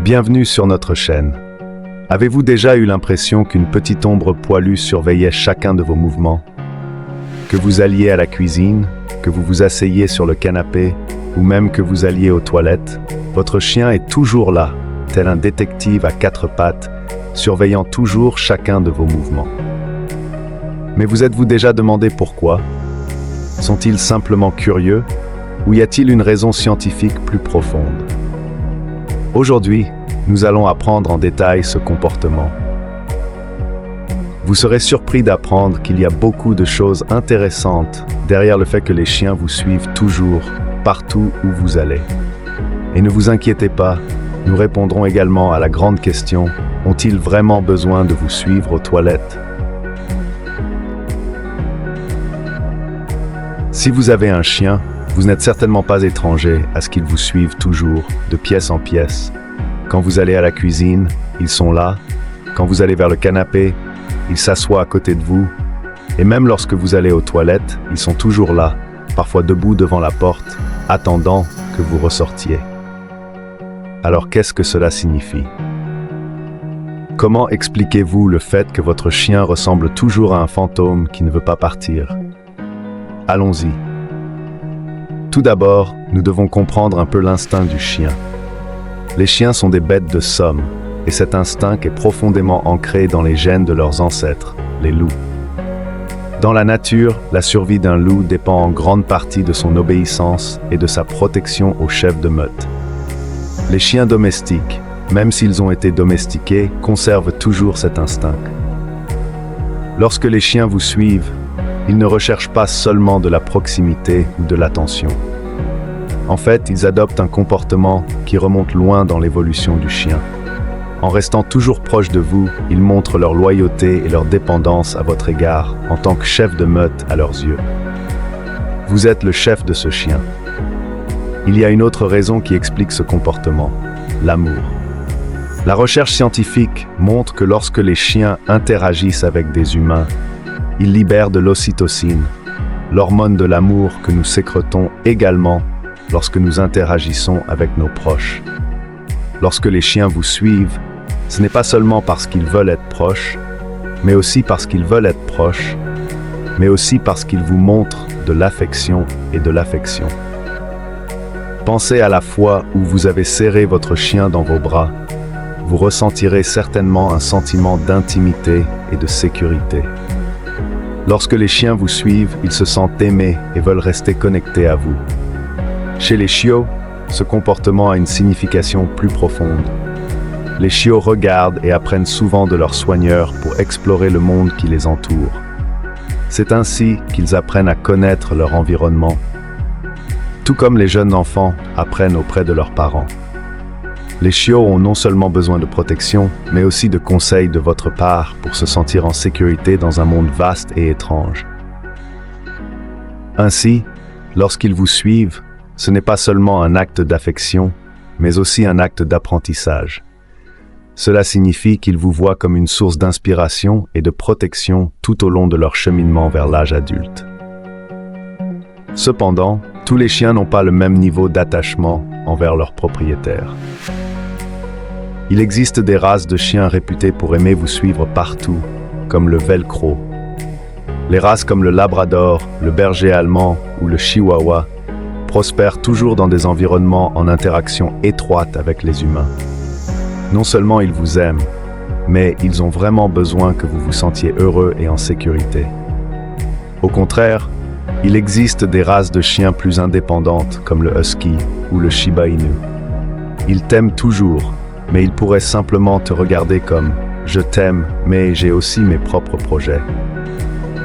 Bienvenue sur notre chaîne. Avez-vous déjà eu l'impression qu'une petite ombre poilue surveillait chacun de vos mouvements? Que vous alliez à la cuisine, que vous vous asseyiez sur le canapé, ou même que vous alliez aux toilettes, votre chien est toujours là, tel un détective à quatre pattes, surveillant toujours chacun de vos mouvements. Mais vous êtes-vous déjà demandé pourquoi? Sont-ils simplement curieux, ou y a-t-il une raison scientifique plus profonde? Aujourd'hui, nous allons apprendre en détail ce comportement. Vous serez surpris d'apprendre qu'il y a beaucoup de choses intéressantes derrière le fait que les chiens vous suivent toujours, partout où vous allez. Et ne vous inquiétez pas, nous répondrons également à la grande question, ont-ils vraiment besoin de vous suivre aux toilettes? Si vous avez un chien, vous n'êtes certainement pas étranger à ce qu'ils vous suivent toujours, de pièce en pièce. Quand vous allez à la cuisine, ils sont là. Quand vous allez vers le canapé, ils s'assoient à côté de vous. Et même lorsque vous allez aux toilettes, ils sont toujours là, parfois debout devant la porte, attendant que vous ressortiez. Alors qu'est-ce que cela signifie? Comment expliquez-vous le fait que votre chien ressemble toujours à un fantôme qui ne veut pas partir? Allons-y. Tout d'abord, nous devons comprendre un peu l'instinct du chien. Les chiens sont des bêtes de somme, et cet instinct est profondément ancré dans les gènes de leurs ancêtres, les loups. Dans la nature, la survie d'un loup dépend en grande partie de son obéissance et de sa protection au chef de meute. Les chiens domestiques, même s'ils ont été domestiqués, conservent toujours cet instinct. Lorsque les chiens vous suivent, ils ne recherchent pas seulement de la proximité ou de l'attention. En fait, ils adoptent un comportement qui remonte loin dans l'évolution du chien. En restant toujours proches de vous, ils montrent leur loyauté et leur dépendance à votre égard en tant que chef de meute à leurs yeux. Vous êtes le chef de ce chien. Il y a une autre raison qui explique ce comportement, l'amour. La recherche scientifique montre que lorsque les chiens interagissent avec des humains, ils libèrent de l'ocytocine, l'hormone de l'amour que nous sécrétons également lorsque nous interagissons avec nos proches. Lorsque les chiens vous suivent, ce n'est pas seulement parce qu'ils veulent être proches, mais aussi parce qu'ils veulent être proches, mais aussi parce qu'ils vous montrent de l'affection et de l'affection. Pensez à la fois où vous avez serré votre chien dans vos bras. Vous ressentirez certainement un sentiment d'intimité et de sécurité. Lorsque les chiens vous suivent, ils se sentent aimés et veulent rester connectés à vous. Chez les chiots, ce comportement a une signification plus profonde. Les chiots regardent et apprennent souvent de leurs soigneurs pour explorer le monde qui les entoure. C'est ainsi qu'ils apprennent à connaître leur environnement, tout comme les jeunes enfants apprennent auprès de leurs parents. Les chiots ont non seulement besoin de protection, mais aussi de conseils de votre part pour se sentir en sécurité dans un monde vaste et étrange. Ainsi, lorsqu'ils vous suivent, ce n'est pas seulement un acte d'affection, mais aussi un acte d'apprentissage. Cela signifie qu'ils vous voient comme une source d'inspiration et de protection tout au long de leur cheminement vers l'âge adulte. Cependant, tous les chiens n'ont pas le même niveau d'attachement envers leur propriétaire. Il existe des races de chiens réputées pour aimer vous suivre partout, comme le velcro. Les races comme le labrador, le berger allemand ou le chihuahua prospèrent toujours dans des environnements en interaction étroite avec les humains. Non seulement ils vous aiment, mais ils ont vraiment besoin que vous vous sentiez heureux et en sécurité. Au contraire, il existe des races de chiens plus indépendantes comme le husky ou le shiba inu. Ils t'aiment toujours, mais ils pourraient simplement te regarder comme « je t'aime, mais j'ai aussi mes propres projets ».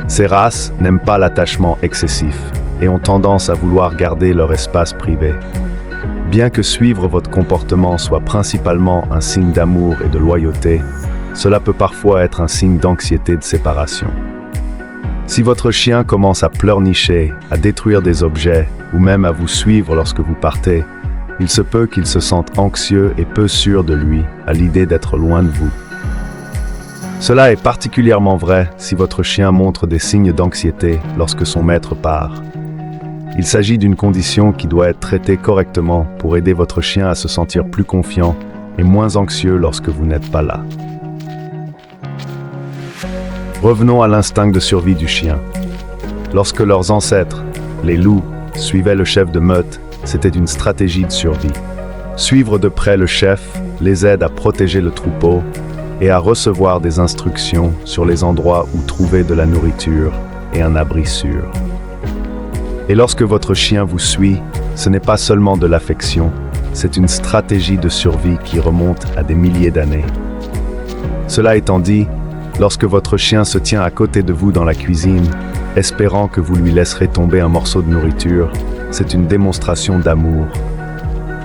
Ces races n'aiment pas l'attachement excessif et ont tendance à vouloir garder leur espace privé. Bien que suivre votre comportement soit principalement un signe d'amour et de loyauté, cela peut parfois être un signe d'anxiété de séparation. Si votre chien commence à pleurnicher, à détruire des objets ou même à vous suivre lorsque vous partez, il se peut qu'il se sente anxieux et peu sûr de lui à l'idée d'être loin de vous. Cela est particulièrement vrai si votre chien montre des signes d'anxiété lorsque son maître part. Il s'agit d'une condition qui doit être traitée correctement pour aider votre chien à se sentir plus confiant et moins anxieux lorsque vous n'êtes pas là. Revenons à l'instinct de survie du chien. Lorsque leurs ancêtres, les loups, suivaient le chef de meute, c'était une stratégie de survie. Suivre de près le chef les aide à protéger le troupeau et à recevoir des instructions sur les endroits où trouver de la nourriture et un abri sûr. Et lorsque votre chien vous suit, ce n'est pas seulement de l'affection, c'est une stratégie de survie qui remonte à des milliers d'années. Cela étant dit, lorsque votre chien se tient à côté de vous dans la cuisine, espérant que vous lui laisserez tomber un morceau de nourriture, c'est une démonstration d'amour,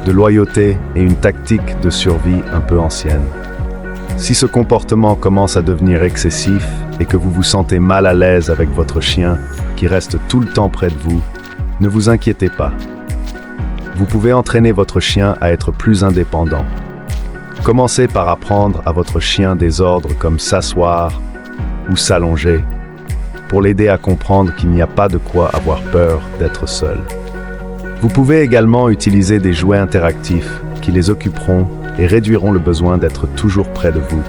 de loyauté et une tactique de survie un peu ancienne. Si ce comportement commence à devenir excessif et que vous vous sentez mal à l'aise avec votre chien qui reste tout le temps près de vous, ne vous inquiétez pas. Vous pouvez entraîner votre chien à être plus indépendant. Commencez par apprendre à votre chien des ordres comme s'asseoir ou s'allonger, pour l'aider à comprendre qu'il n'y a pas de quoi avoir peur d'être seul. Vous pouvez également utiliser des jouets interactifs qui les occuperont et réduiront le besoin d'être toujours près de vous.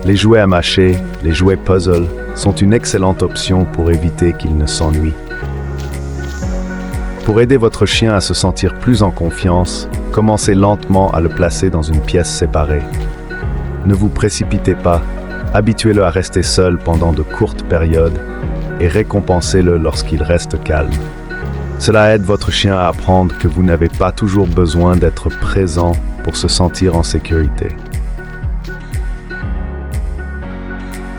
Les jouets à mâcher, les jouets puzzle, sont une excellente option pour éviter qu'il ne s'ennuie. Pour aider votre chien à se sentir plus en confiance, commencez lentement à le placer dans une pièce séparée. Ne vous précipitez pas, habituez-le à rester seul pendant de courtes périodes et récompensez-le lorsqu'il reste calme. Cela aide votre chien à apprendre que vous n'avez pas toujours besoin d'être présent pour se sentir en sécurité.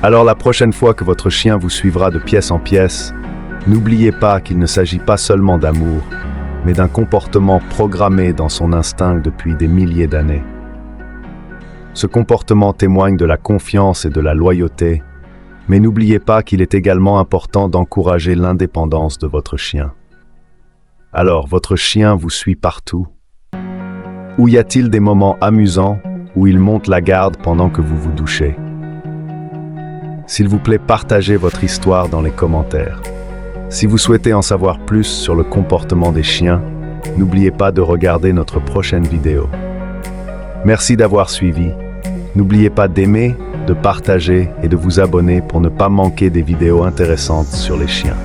Alors la prochaine fois que votre chien vous suivra de pièce en pièce, n'oubliez pas qu'il ne s'agit pas seulement d'amour, mais d'un comportement programmé dans son instinct depuis des milliers d'années. Ce comportement témoigne de la confiance et de la loyauté, mais n'oubliez pas qu'il est également important d'encourager l'indépendance de votre chien. Alors, votre chien vous suit partout? Ou y a-t-il des moments amusants où il monte la garde pendant que vous vous douchez? S'il vous plaît, partagez votre histoire dans les commentaires. Si vous souhaitez en savoir plus sur le comportement des chiens, n'oubliez pas de regarder notre prochaine vidéo. Merci d'avoir suivi. N'oubliez pas d'aimer, de partager et de vous abonner pour ne pas manquer des vidéos intéressantes sur les chiens.